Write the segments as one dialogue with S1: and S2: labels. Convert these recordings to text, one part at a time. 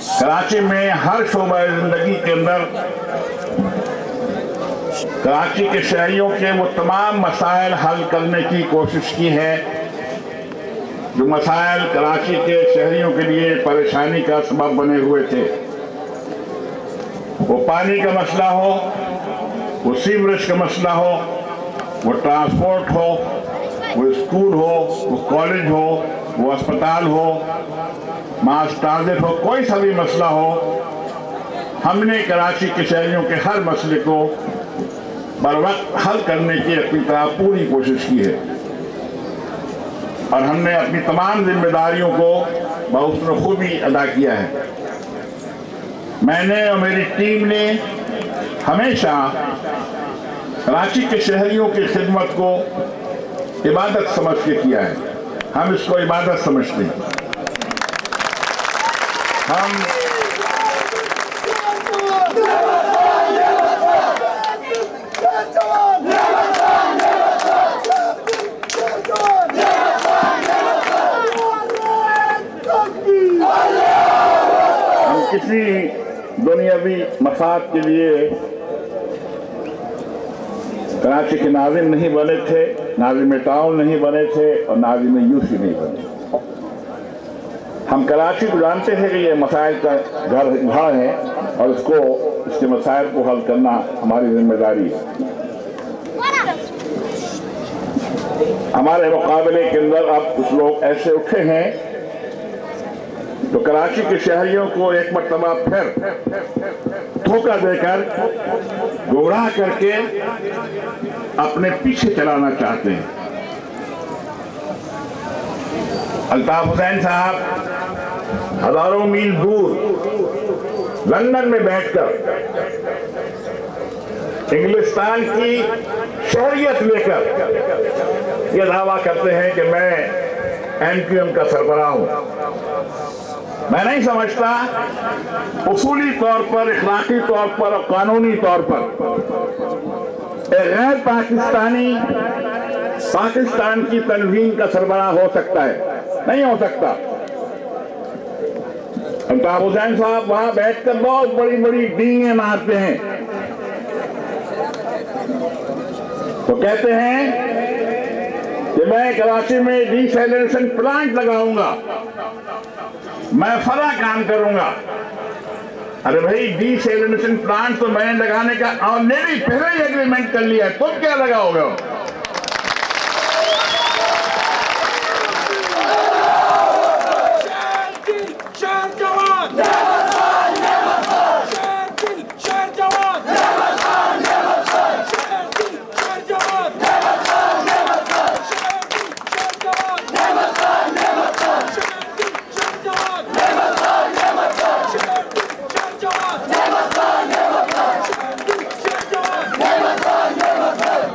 S1: कराची में हर शोबा जिंदगी के अंदर कराची के शहरियों के वो तमाम मसाइल हल करने की कोशिश की है जो मसाइल कराची के शहरियों के लिए परेशानी का सबब बने हुए थे। वो पानी का मसला हो, वो सीवरेज का मसला हो, वो ट्रांसपोर्ट हो, वो स्कूल हो, वो कॉलेज हो, वो अस्पताल हो, मास ट्रांजिट हो, कोई सा भी मसला हो, हमने कराची के शहरियों के हर मसले को बर वक्त हल करने की अपनी तरफ पूरी कोशिश की है और हमने अपनी तमाम जिम्मेदारियों को बहुत खूबी अदा किया है। मैंने और मेरी टीम ने हमेशा कराची के शहरियों की खिदमत को इबादत समझ के किया है। हम इसको इबादत समझते हैं। हम किसी दुनियावी मफाद के लिए कराची के नाज़िम नहीं बने थे, नाज़िम टाउन नहीं बने थे और नाज़िम यूसी नहीं बने। हम कराची को जानते हैं कि ये मसाइल का घर है और इसके मसाइल को हल करना हमारी जिम्मेदारी है। हमारे मुकाबले के अंदर अब कुछ लोग ऐसे उठे हैं तो कराची के शहरियों को एक मर्तबा फिर धोखा देकर गुमराह करके अपने पीछे चलाना चाहते हैं। अल्ताफ हुसैन साहब हजारों मील दूर लंदन में बैठकर इंग्लिस्तान की शहरियत लेकर यह दावा करते हैं कि मैं एमक्यूएम का सरबराह हूं। मैं नहीं समझता उसूली तौर पर, इखलाकी तौर पर और कानूनी तौर पर एक गैर पाकिस्तानी पाकिस्तान की तंजीम का सरबराह हो सकता है, नहीं हो सकता। अल्ताफ हुसैन साहब वहां बैठकर बहुत बड़ी बड़ी डींगे मारते हैं तो कहते हैं कि मैं कराची में डिसैलिनेशन प्लांट लगाऊंगा, मैं फला काम करूंगा। अरे भाई, डिसैलिनेशन प्लांट तो मैंने लगाने का ऑलरेडी पहले ही एग्रीमेंट कर लिया है, तुम क्या लगाओगे?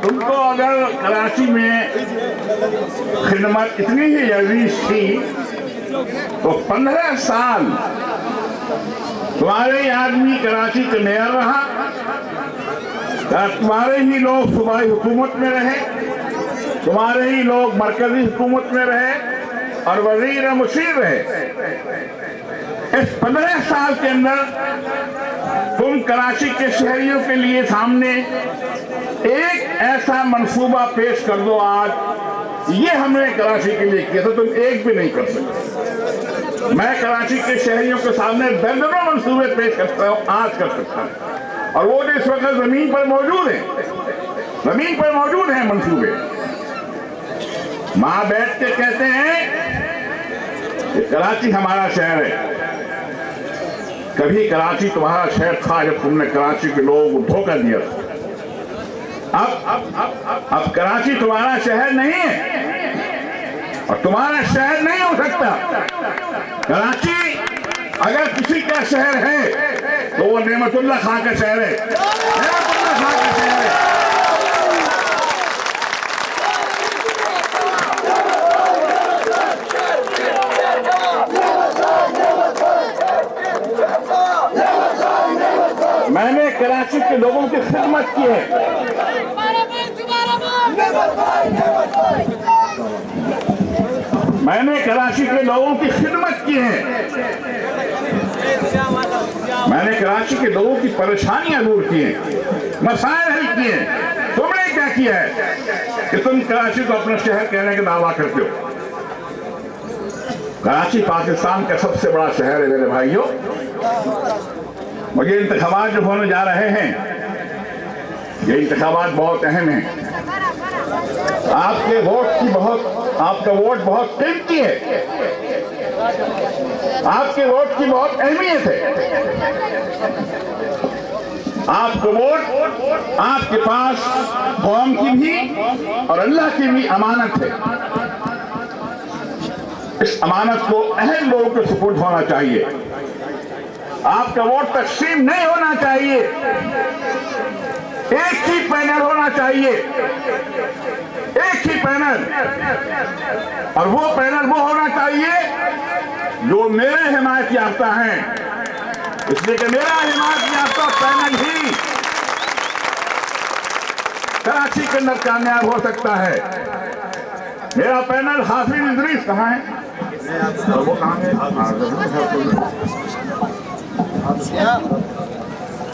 S1: तुमको अगर कराची में खिदमत इतनी ही अजीज थी तो 15 साल तुम्हारे ही आदमी कराची का मेयर रहा, तुम्हारे ही लोग सूबाई हुकूमत में रहे, तुम्हारे ही लोग मरकजी हुकूमत में रहे और वजीर मुशीर रहे। इस 15 साल के अंदर तुम कराची के शहरियों के लिए सामने एक ऐसा मंसूबा पेश कर दो आज, ये हमने कराची के लिए किया था, तुम एक भी नहीं कर सकते। मैं कराची के शहरियों के सामने दर्जनों मंसूबे पेश कर सकता हूँ, आज कर सकता हूँ, और वो जिस वक्त जमीन पर मौजूद है, जमीन पर मौजूद है मंसूबे। मां बैठ के कहते हैं कि कराची हमारा शहर है। कभी कराची तुम्हारा शहर था जब तुमने कराची के लोगों को धोखा दिया था। अब कराची तुम्हारा शहर नहीं है और तुम्हारा शहर नहीं हो सकता। कराची अगर किसी का शहर है तो वो नेमतुल्लाह खां का शहर है, नेमतुल्लाह खां का शहर है। मैंने कराची के लोगों की खिदमत की है। मैंने कराची के लोगों की खिदमत की है। कराची के लोगों की परेशानियां दूर की हैं, मसाइल हल किए हैं। तुमने क्या किया है कि तुम कराची को अपना शहर कहने का दावा करते हो? कराची पाकिस्तान का सबसे बड़ा शहर है मेरे भाइयों। मुझे इंतखाबात जो होने जा रहे हैं, ये इंतखाबात बहुत अहम हैं। आपका वोट बहुत कीमती है, आपके वोट की बहुत अहमियत है। आपका वोट आपके पास कौम की भी और अल्लाह की भी अमानत है। इस अमानत को अहम लोगों के सुपुर्द होना चाहिए। आपका वोट तकसीम नहीं होना चाहिए, एक ही पैनल होना चाहिए, एक ही पैनल, और वो पैनल वो होना चाहिए जो मेरे हिमायत याफ्ता हैं, इसलिए कि मेरा हिमायत याफ्ता पैनल ही कराची के अंदर कामयाब हो सकता है। मेरा पैनल हाफिज इदरीस कहाँ है? वो कहाँ है?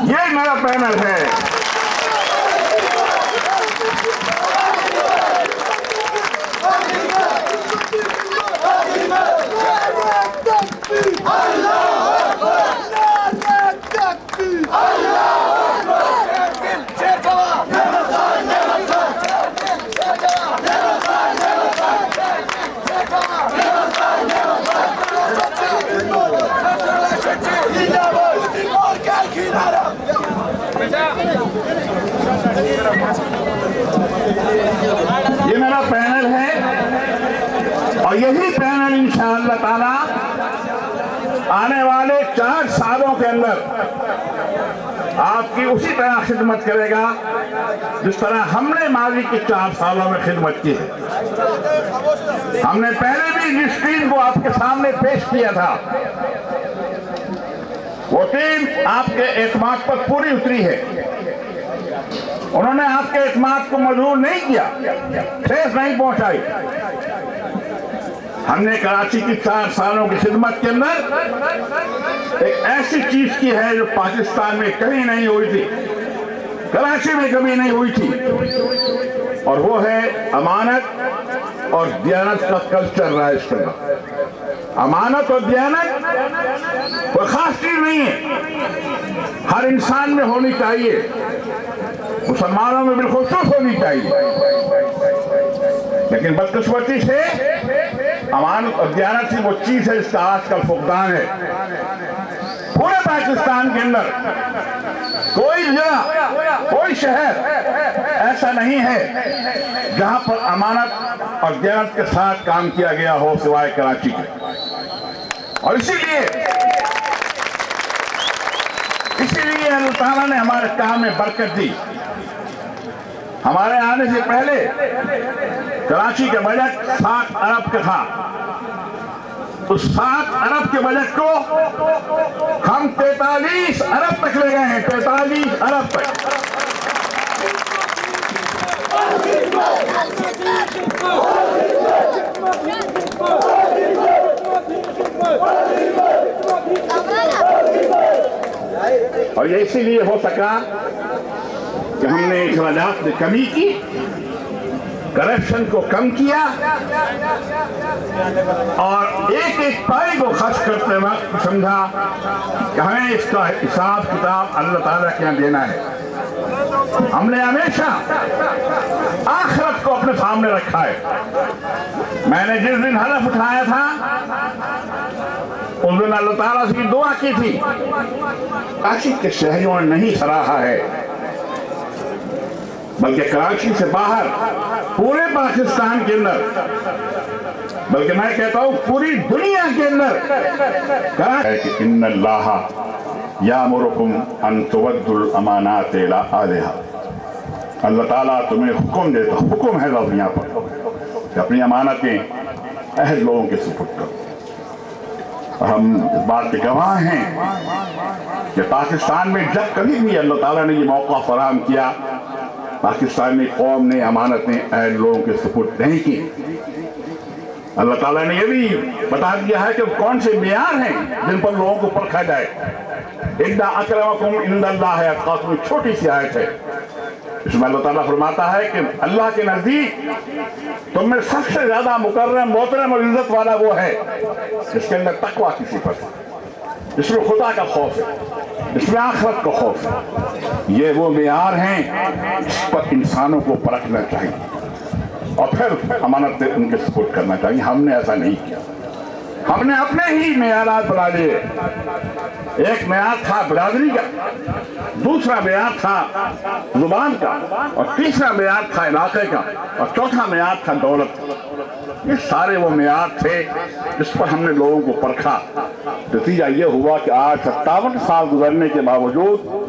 S1: ये मेरा पैनल है। ये मेरा पैनल है और यही पैनल इंशाअल्लाह ताला आने वाले 4 सालों के अंदर आपकी उसी तरह खिदमत करेगा जिस तरह हमने माजी के 4 सालों में खिदमत की है। हमने पहले भी जिस टीम को आपके सामने पेश किया था, वो टीम आपके एतमाद पर पूरी उतरी है। उन्होंने आपके एतमाद को मजबूर नहीं किया, ठेस नहीं पहुंचाई। हमने कराची की 4 सालों की खिदमत के अंदर एक ऐसी चीज की है जो पाकिस्तान में कहीं नहीं हुई थी, कराची में कभी नहीं हुई थी, और वो है अमानत और दियानत का कल्चर राइज करना। अमानत और दियानत कोई खास चीज नहीं है, हर इंसान में होनी चाहिए, मुसलमानों में बिलखुसूस होनी चाहिए। लेकिन बदकिस्मती से अमानत और दियानत ही वो चीज है जिसका आजकल फुकदान है। पूरे पाकिस्तान के अंदर कोई जगह, कोई शहर ऐसा नहीं है जहां पर अमानत और दियानत के साथ काम किया गया हो सिवाय कराची के। और इसीलिए अल्लाह ताला ने हमारे काम में बरकत दी। हमारे आने से पहले कराची का बजट 7 अरब का था। उस 7 अरब के बजट को हम 43 अरब तक ले गए हैं, 43 अरब तक। और ये इसीलिए हो सका कि हमने अखराजात में कमी की, करप्शन को कम किया, और एक एक पाई को खर्च करते वक्त समझा कि हमें इसका हिसाब किताब अल्लाह ताला के यहाँ देना है। हमने हमेशा आखिरत को अपने सामने रखा है। मैंने जिस दिन हलफ उठाया था उस दिन अल्लाह ताला से दुआ की थी। कराची के शहरियों ने नहीं सराहा है, बल्कि कराची से बाहर पूरे पाकिस्तान के अंदर, बल्कि मैं कहता हूं पूरी दुनिया के अंदर है कि इन्नल्लाह यामुरुकुम अन तुवद्दुल अमानात इला अहलिहा। अल्लाह ताला तुम्हें हुक्म देता, हुक्म है दुनिया पर कि अपनी अमानतें अहल लोगों के सुपुर्द करो। और हम इस बात के गवाह हैं कि पाकिस्तान में जब कभी भी अल्लाह ताला ने ये मौका फराहम किया, पाकिस्तानी कौम ने अमानतें अहल लोगों के सुपुर्द नहीं की। اللہ تعالیٰ نے یہ بھی بتا دیا ہے کہ کون سے معیار ہیں جن پر لوگوں کو پرکھا جائے. اِنَّ أَكْرَمَكُمْ عِندَ اللَّهِ أَتْقَاكُمْ، چھوٹی سی آیت ہے. اس میں اللہ تعالیٰ فرماتا ہے کہ اللہ کے نزدیک تم میں سب سے زیادہ مکرم، محترم اور عزت والا وہ ہے جس کے اندر تقویٰ کی صفت ہے، جس میں خدا کا خوف ہے، جس میں آخرت کا خوف ہے. یہ وہ معیار ہیں جس پر انسانوں کو پرکھنا چاہیے اور پھر امانت ان کے سپورٹ کرنا چاہیے. ہم نے ایسا نہیں کیا. ہم نے اپنے ہی معیارات بنا لیے. ایک معیار تھا برادری کا، دوسرا معیار تھا زبان کا، اور تیسرا معیار تھا علاقے کا، اور چوتھا معیار تھا دولت. یہ سارے وہ معیار تھے جس پر ہم نے لوگوں کو پرکھا. نتیجہ یہ ہوا کہ آج 57 سال گزرنے کے باوجود